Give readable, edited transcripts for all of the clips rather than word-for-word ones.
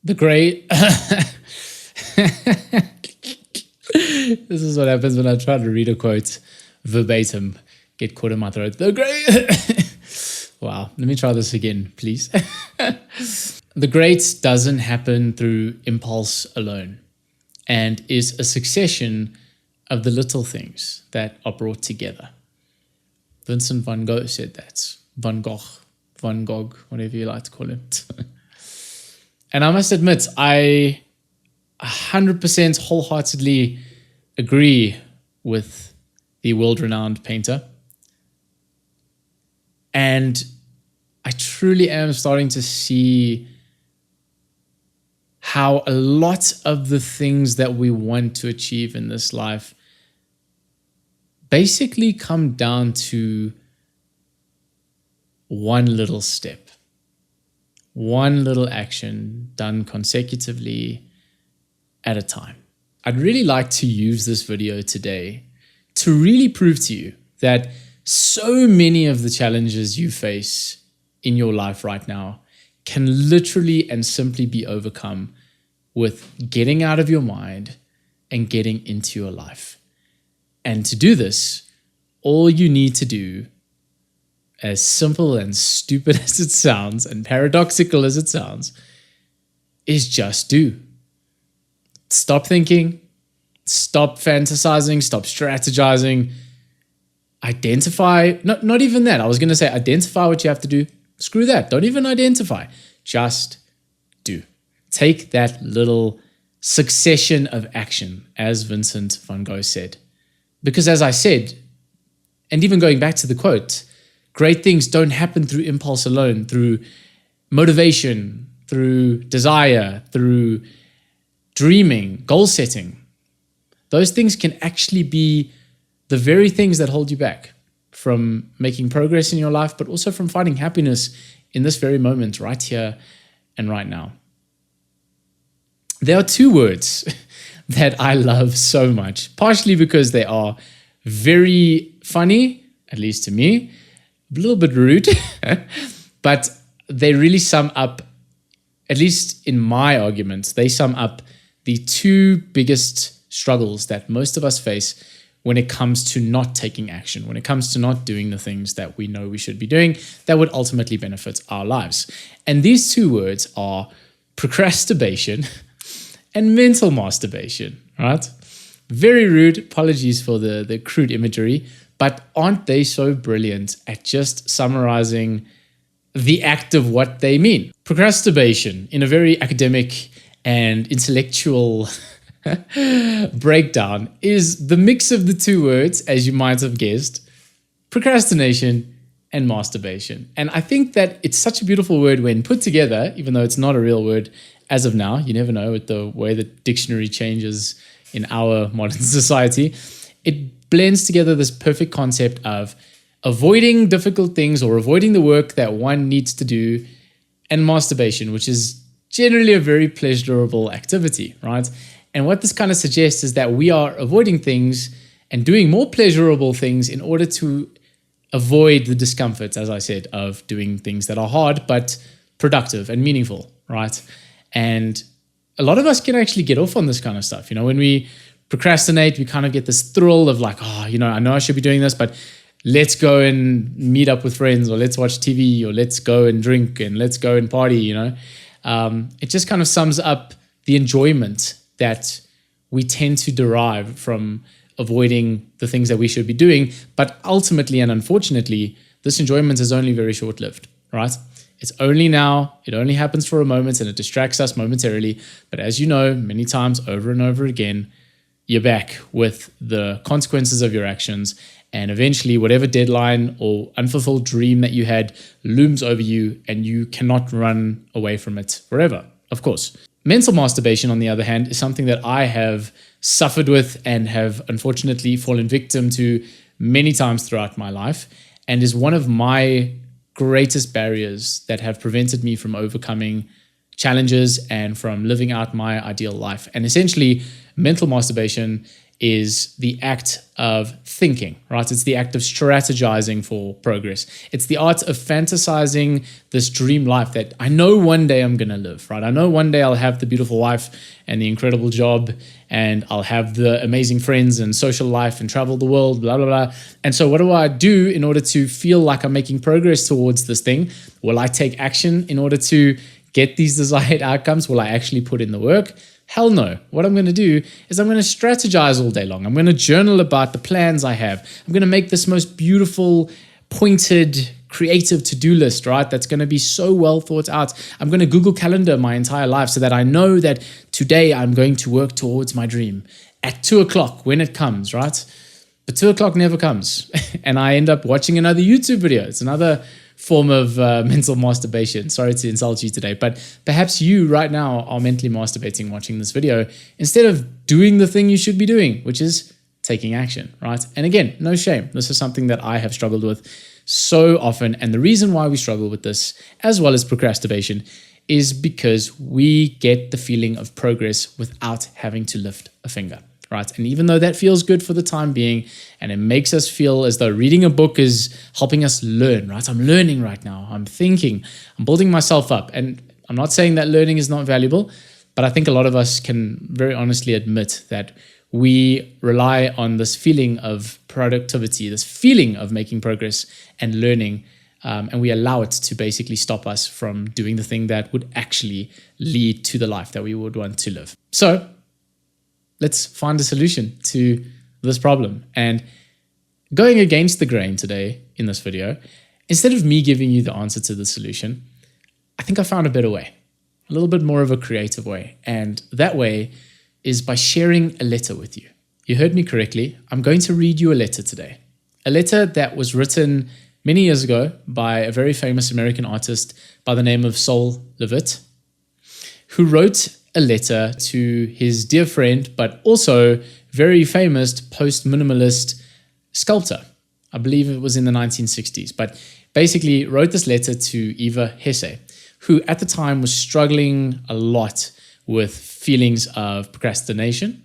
The great... This is what happens when I try to read a quote verbatim. Get caught in my throat. The great... Wow. Let me try this again, please. The great doesn't happen through impulse alone and is a succession of the little things that are brought together. Vincent van Gogh said that. Van Gogh, whatever you like to call it. And I must admit, I 100% wholeheartedly agree with the world-renowned painter. And I truly am starting to see how a lot of the things that we want to achieve in this life basically come down to one little step, one little action done consecutively at a time. I'd really like to use this video today to really prove to you that so many of the challenges you face in your life right now can literally and simply be overcome with getting out of your mind and getting into your life. And to do this, all you need to do, as simple and stupid as it sounds and paradoxical as it sounds, is just do. Stop thinking, stop fantasizing, stop strategizing, identify, not even that. I was going to say identify what you have to do. Screw that. Don't even identify. Just do. Take that little succession of action, as Vincent van Gogh said. Because as I said, and even going back to the quote, great things don't happen through impulse alone, through motivation, through desire, through dreaming, goal setting. Those things can actually be the very things that hold you back from making progress in your life, but also from finding happiness in this very moment, right here and right now. There are two words that I love so much, partially because they are very funny, at least to me, a little bit rude, but they really sum up, at least in my arguments, they sum up the two biggest struggles that most of us face when it comes to not taking action, when it comes to not doing the things that we know we should be doing that would ultimately benefit our lives. And these two words are procrastination and mental masturbation, right? Very rude. Apologies for the crude imagery, but aren't they so brilliant at just summarizing the act of what they mean? Procrastination, in a very academic and intellectual breakdown, is the mix of the two words, as you might have guessed, procrastination and masturbation. And I think that it's such a beautiful word when put together, even though it's not a real word as of now. You never know with the way the dictionary changes in our modern society. It blends together this perfect concept of avoiding difficult things or avoiding the work that one needs to do, and masturbation, which is generally a very pleasurable activity, right? And what this kind of suggests is that we are avoiding things and doing more pleasurable things in order to avoid the discomforts, as I said, of doing things that are hard but productive and meaningful, right? And a lot of us can actually get off on this kind of stuff. You know, when we procrastinate, we kind of get this thrill of like, oh, you know, I know I should be doing this, but let's go and meet up with friends, or let's watch TV, or let's go and drink, and let's go and party, you know. It just kind of sums up the enjoyment that we tend to derive from avoiding the things that we should be doing. But ultimately and unfortunately, this enjoyment is only very short-lived, right? It's only now, it only happens for a moment, and it distracts us momentarily. But as you know, many times over and over again, you're back with the consequences of your actions. And eventually, whatever deadline or unfulfilled dream that you had looms over you, and you cannot run away from it forever, of course. Mental masturbation, on the other hand, is something that I have suffered with and have unfortunately fallen victim to many times throughout my life, and is one of my greatest barriers that have prevented me from overcoming challenges and from living out my ideal life. And essentially, mental masturbation is the act of thinking, right? It's the act of strategizing for progress. It's the art of fantasizing this dream life that I know one day I'm going to live, right? I know one day I'll have the beautiful wife and the incredible job, and I'll have the amazing friends and social life and travel the world, blah, blah, blah. And so what do I do in order to feel like I'm making progress towards this thing? Will I take action in order to get these desired outcomes? Will I actually put in the work? Hell no. What I'm going to do is I'm going to strategize all day long. I'm going to journal about the plans I have. I'm going to make this most beautiful, pointed, creative to-do list, right? That's going to be so well thought out. I'm going to Google Calendar my entire life so that I know that today I'm going to work towards my dream at 2 o'clock when it comes, right? But 2 o'clock never comes. And I end up watching another YouTube video. It's another form of mental masturbation. Sorry to insult you today, but perhaps you right now are mentally masturbating watching this video instead of doing the thing you should be doing, which is taking action, right? And again, no shame. This is something that I have struggled with so often. And the reason why we struggle with this, as well as procrastination, is because we get the feeling of progress without having to lift a finger. Right. And even though that feels good for the time being, and it makes us feel as though reading a book is helping us learn, right? I'm learning right now. I'm thinking, I'm building myself up. And I'm not saying that learning is not valuable, but I think a lot of us can very honestly admit that we rely on this feeling of productivity, this feeling of making progress and learning, and we allow it to basically stop us from doing the thing that would actually lead to the life that we would want to live. So let's find a solution to this problem. And going against the grain today in this video, instead of me giving you the answer to the solution, I think I found a better way, a little bit more of a creative way. And that way is by sharing a letter with you. You heard me correctly. I'm going to read you a letter today. A letter that was written many years ago by a very famous American artist by the name of Sol LeWitt, who wrote a letter to his dear friend, but also very famous post-minimalist sculptor. I believe it was in the 1960s, but basically wrote this letter to Eva Hesse, who at the time was struggling a lot with feelings of procrastination,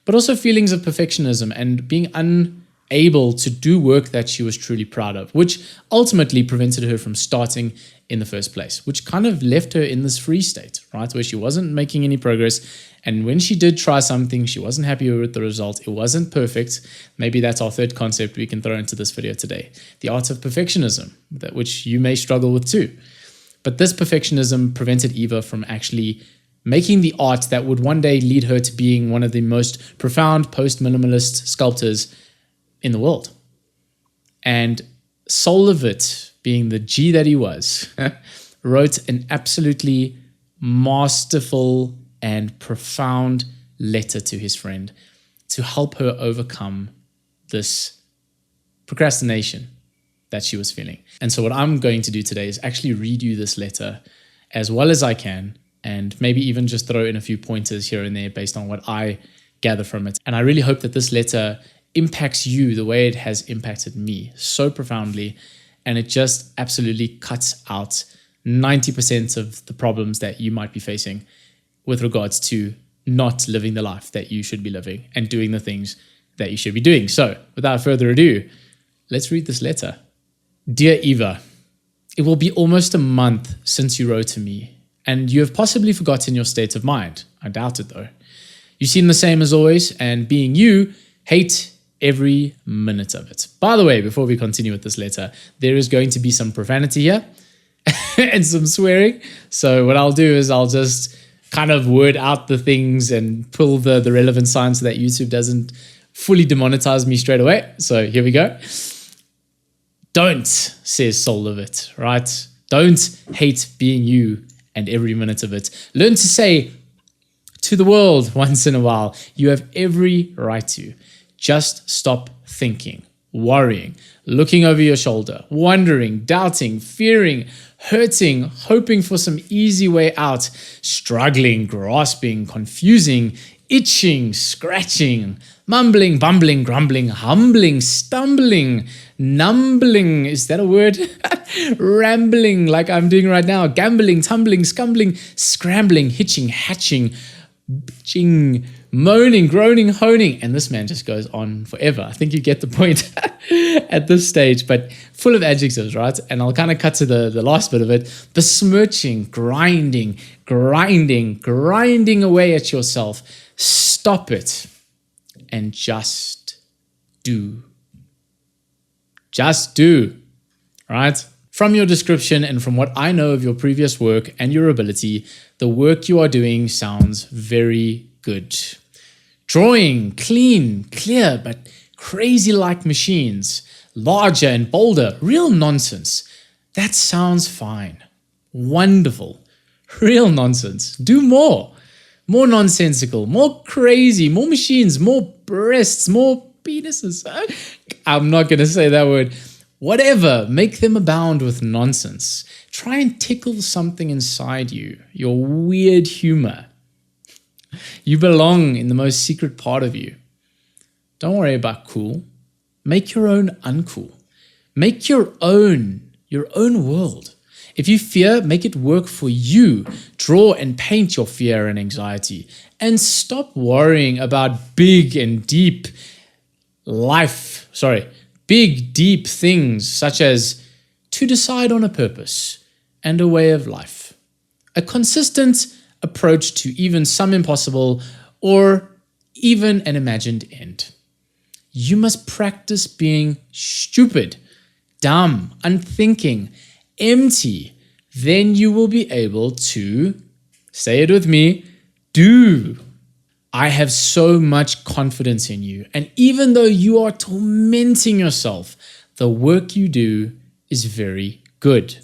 but also feelings of perfectionism and being unable to do work that she was truly proud of, which ultimately prevented her from starting in the first place, which kind of left her in this free state, right? Where she wasn't making any progress. And when she did try something, she wasn't happy with the result. It wasn't perfect. Maybe that's our third concept we can throw into this video today. The art of perfectionism, which you may struggle with too. But this perfectionism prevented Eva from actually making the art that would one day lead her to being one of the most profound post-minimalist sculptors in the world. And Sol LeWitt, being the G that he was, wrote an absolutely masterful and profound letter to his friend to help her overcome this procrastination that she was feeling. And so what I'm going to do today is actually read you this letter as well as I can, and maybe even just throw in a few pointers here and there based on what I gather from it. And I really hope that this letter impacts you the way it has impacted me so profoundly, and it just absolutely cuts out 90% of the problems that you might be facing with regards to not living the life that you should be living and doing the things that you should be doing. So without further ado, let's read this letter. Dear Eva, it will be almost a month since you wrote to me, and you have possibly forgotten your state of mind. I doubt it though. You seem the same as always, and being you, hate every minute of it. By the way, before we continue with this letter, there is going to be some profanity here and some swearing. So what I'll do is I'll just kind of word out the things and pull the relevant signs so that YouTube doesn't fully demonetize me straight away. So here we go. Don't, says Sol LeWitt, right? Don't hate being you and every minute of it. Learn to say to the world once in a while, you have every right to. Just stop thinking, worrying, looking over your shoulder, wondering, doubting, fearing, hurting, hoping for some easy way out, struggling, grasping, confusing, itching, scratching, mumbling, bumbling, grumbling, humbling, stumbling, numbling, is that a word? Rambling like I'm doing right now, gambling, tumbling, scumbling, scrambling, hitching, hatching, bitching, moaning, groaning, honing. And this man just goes on forever. I think you get the point at this stage, but full of adjectives, right? And I'll kind of cut to the last bit of it. Besmirching, grinding away at yourself. Stop it and just do. Just do, right? From your description and from what I know of your previous work and your ability, the work you are doing sounds very good. Drawing, clean, clear, but crazy like machines. Larger and bolder, real nonsense. That sounds fine. Wonderful. Real nonsense. Do more. More nonsensical, more crazy, more machines, more breasts, more penises. I'm not going to say that word. Whatever, make them abound with nonsense. Try and tickle something inside you, your weird humor. You belong in the most secret part of you. Don't worry about cool. Make your own uncool. Make your own world. If you fear, make it work for you. Draw and paint your fear and anxiety. And stop worrying about big, deep things such as to decide on a purpose and a way of life. A consistent approach to even some impossible or even an imagined end. You must practice being stupid, dumb, unthinking, empty. Then you will be able to, say it with me, do. I have so much confidence in you. And even though you are tormenting yourself, the work you do is very good.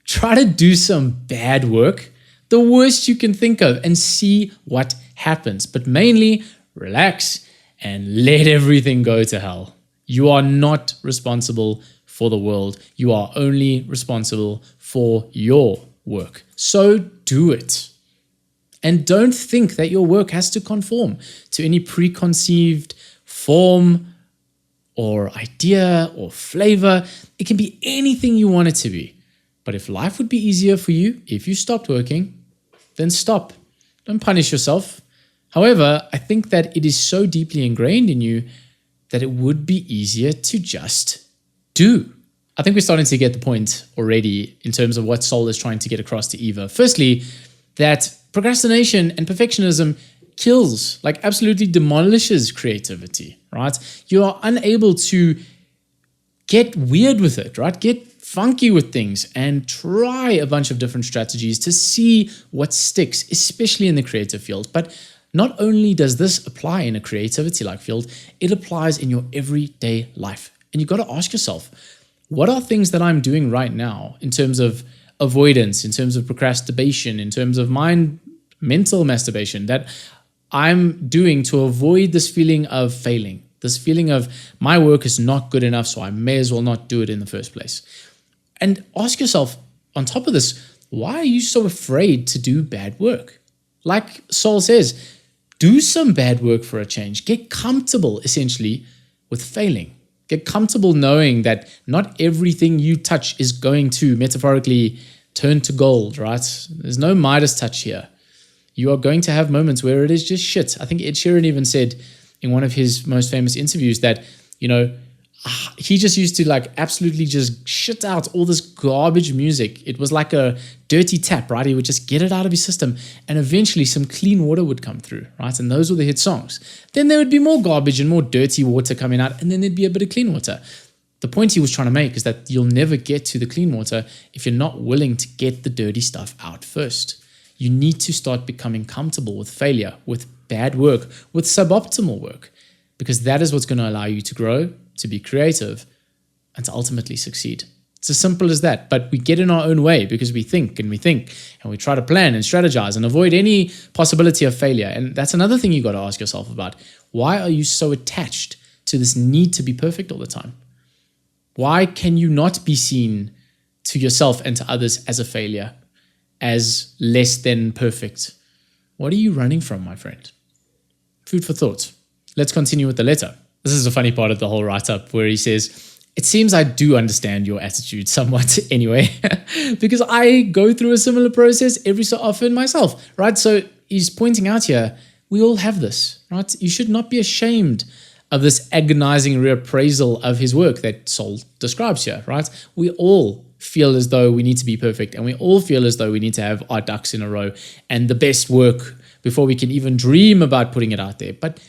Try to do some bad work, the worst you can think of, and see what happens. But mainly, relax and let everything go to hell. You are not responsible for the world. You are only responsible for your work. So do it. And don't think that your work has to conform to any preconceived form or idea or flavor. It can be anything you want it to be. But if life would be easier for you if you stopped working, then stop. Don't punish yourself. However, I think that it is so deeply ingrained in you that it would be easier to just do. I think we're starting to get the point already in terms of what Sol is trying to get across to Eva. Firstly, that procrastination and perfectionism kills, like absolutely demolishes creativity, right? You are unable to get weird with it, right? Get funky with things and try a bunch of different strategies to see what sticks, especially in the creative field. But not only does this apply in a creativity-like field, it applies in your everyday life. And you've got to ask yourself, what are things that I'm doing right now in terms of avoidance, in terms of procrastination, in terms of mental masturbation that I'm doing to avoid this feeling of failing, this feeling of my work is not good enough, so I may as well not do it in the first place. And ask yourself, on top of this, why are you so afraid to do bad work? Like Sol says, do some bad work for a change. Get comfortable, essentially, with failing. Get comfortable knowing that not everything you touch is going to metaphorically turn to gold, right? There's no Midas touch here. You are going to have moments where it is just shit. I think Ed Sheeran even said in one of his most famous interviews that, he just used to like absolutely just shit out all this garbage music. It was like a dirty tap, right? He would just get it out of his system and eventually some clean water would come through, right? And those were the hit songs. Then there would be more garbage and more dirty water coming out and then there'd be a bit of clean water. The point he was trying to make is that you'll never get to the clean water if you're not willing to get the dirty stuff out first. You need to start becoming comfortable with failure, with bad work, with suboptimal work, because that is what's going to allow you to grow, to be creative, and to ultimately succeed. It's as simple as that. But we get in our own way because we think, and we try to plan and strategize and avoid any possibility of failure. And that's another thing you got to ask yourself about. Why are you so attached to this need to be perfect all the time? Why can you not be seen to yourself and to others as a failure, as less than perfect? What are you running from, my friend? Food for thought. Let's continue with the letter. This is a funny part of the whole write-up where he says, it seems I do understand your attitude somewhat anyway, because I go through a similar process every so often myself, right? So he's pointing out here We all have this, right? You should not be ashamed of this agonizing reappraisal of his work that Sol describes here, right? We all feel as though we need to be perfect, and we all feel as though we need to have our ducks in a row and the best work before we can even dream about putting it out there. But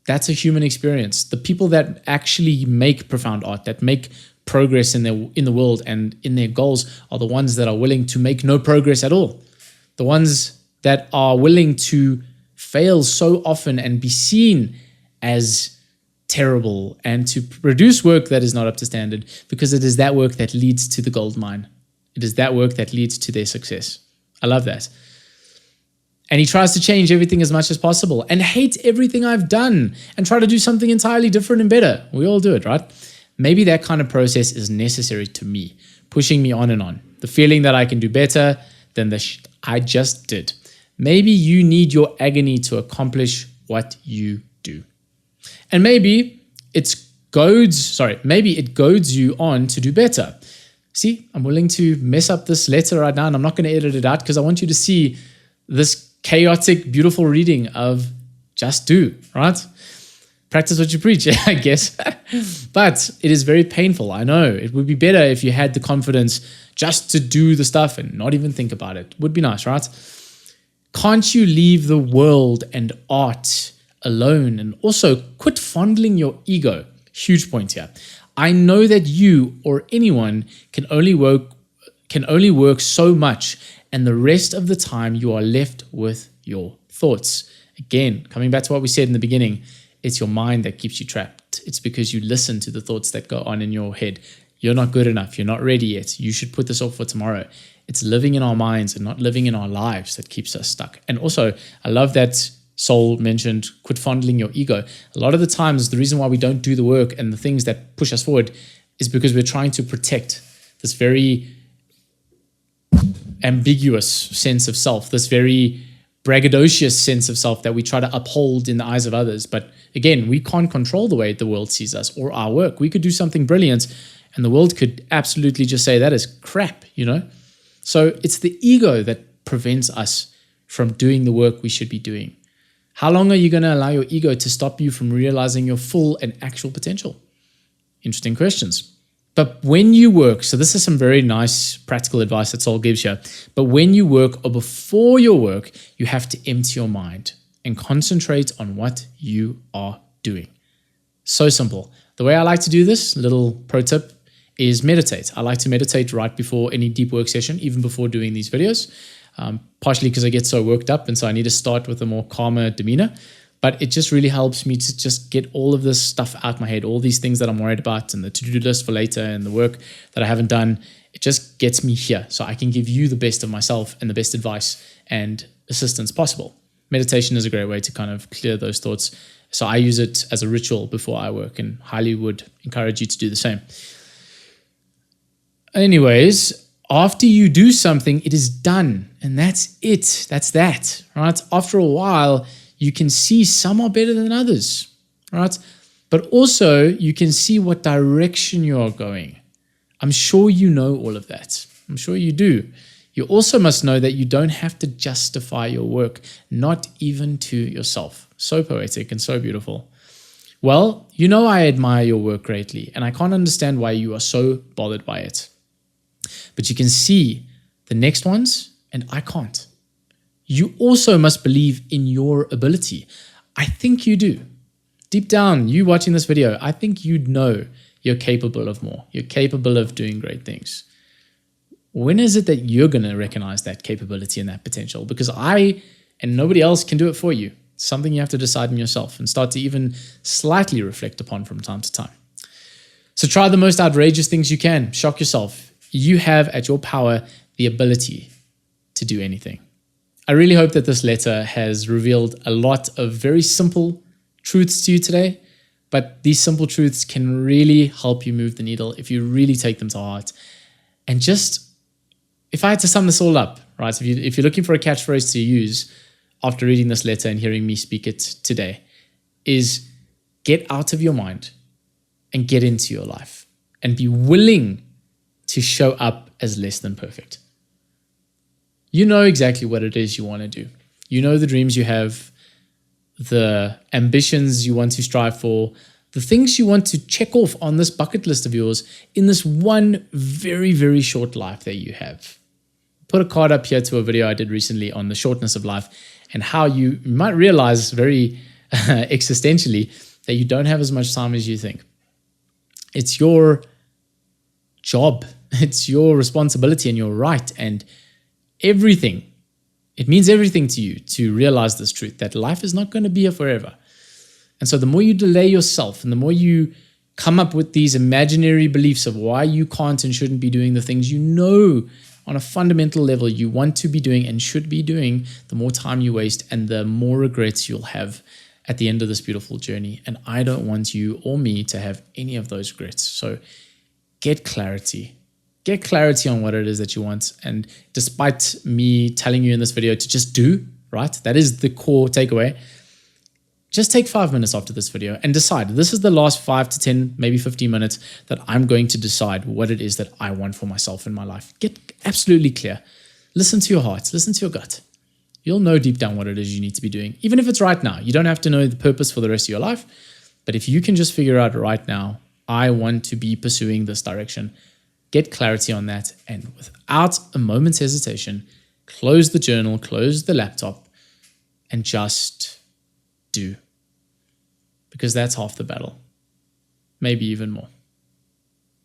that's a human experience. The people that actually make profound art, that make progress in the world and in their goals, are the ones that are willing to make no progress at all. The ones that are willing to fail so often and be seen as terrible and to produce work that is not up to standard, because it is that work that leads to the gold mine. It is that work that leads to their success. I love that. And he tries to change everything as much as possible and hate everything I've done and try to do something entirely different and better. We all do it, right? Maybe that kind of process is necessary to me, pushing me on and on. The feeling that I can do better than the shit I just did. Maybe you need your agony to accomplish what you do. And maybe it goads you on to do better. See, I'm willing to mess up this letter right now, and I'm not going to edit it out because I want you to see this chaotic, beautiful reading of just do, right? Practice what you preach, I guess. But it is very painful, I know. It would be better if you had the confidence just to do the stuff and not even think about it. Would be nice, right? Can't you leave the world and art alone, and also quit fondling your ego? Huge point here. I know that you or anyone can only work so much, and the rest of the time you are left with your thoughts. Again, coming back to what we said in the beginning, it's your mind that keeps you trapped. It's because you listen to the thoughts that go on in your head. You're not good enough. You're not ready yet. You should put this off for tomorrow. It's living in our minds and not living in our lives that keeps us stuck. And also, I love that Sol mentioned, quit fondling your ego. A lot of the times, the reason why we don't do the work and the things that push us forward is because we're trying to protect this very ambiguous sense of self, this very braggadocious sense of self that we try to uphold in the eyes of others. But again, we can't control the way the world sees us or our work. We could do something brilliant and the world could absolutely just say that is crap, you know? So it's the ego that prevents us from doing the work we should be doing. How long are you going to allow your ego to stop you from realizing your full and actual potential? Interesting questions. But when you work, so this is some very nice practical advice that Sol gives you, but when you work or before your work, you have to empty your mind and concentrate on what you are doing. So simple. The way I like to do this, little pro tip, is meditate. I like to meditate right before any deep work session, even before doing these videos, partially because I get so worked up and so I need to start with a more calmer demeanor. But it just really helps me to just get all of this stuff out my head, all these things that I'm worried about and the to-do list for later and the work that I haven't done. It just gets me here so I can give you the best of myself and the best advice and assistance possible. Meditation is a great way to kind of clear those thoughts. So I use it as a ritual before I work and highly would encourage you to do the same. Anyways, after you do something, it is done and that's it. That's that, right? After a while, you can see some are better than others, right? But also you can see what direction you are going. I'm sure you know all of that. I'm sure you do. You also must know that you don't have to justify your work, not even to yourself. So poetic and so beautiful. Well, you know I admire your work greatly, and I can't understand why you are so bothered by it. But you can see the next ones, and I can't. You also must believe in your ability. I think you do. Deep down, you watching this video, I think you know you're capable of more. You're capable of doing great things. When is it that you're going to recognize that capability and that potential? Because I and nobody else can do it for you. It's something you have to decide in yourself and start to even slightly reflect upon from time to time. So try the most outrageous things you can. Shock yourself. You have at your power the ability to do anything. I really hope that this letter has revealed a lot of very simple truths to you today, but these simple truths can really help you move the needle if you really take them to heart. And just, if I had to sum this all up, right, if you're looking for a catchphrase to use after reading this letter and hearing me speak it today, is get out of your mind and get into your life and be willing to show up as less than perfect. You know exactly what it is you want to do. You know the dreams you have. the ambitions you want to strive for, the things you want to check off on this bucket list of yours in this one very, very short life that you have. Put a card up here to a video I did recently on the shortness of life and how you might realize very existentially that you don't have as much time as you think. It's your job. It's your responsibility and your right and everything. It means everything to you to realize this truth that life is not going to be here forever. And so the more you delay yourself and the more you come up with these imaginary beliefs of why you can't and shouldn't be doing the things you know on a fundamental level you want to be doing and should be doing, the more time you waste and the more regrets you'll have at the end of this beautiful journey. And I don't want you or me to have any of those regrets. So get clarity. Get clarity on what it is that you want. And despite me telling you in this video to just do, right? That is the core takeaway. Just take 5 minutes after this video and decide. This is the last 5 to 10, maybe 15 minutes that I'm going to decide what it is that I want for myself in my life. Get absolutely clear. Listen to your heart. Listen to your gut. You'll know deep down what it is you need to be doing. Even if it's right now. You don't have to know the purpose for the rest of your life. But if you can just figure out right now, I want to be pursuing this direction, get clarity on that. And without a moment's hesitation, close the journal, close the laptop, and just do. Because that's half the battle. Maybe even more.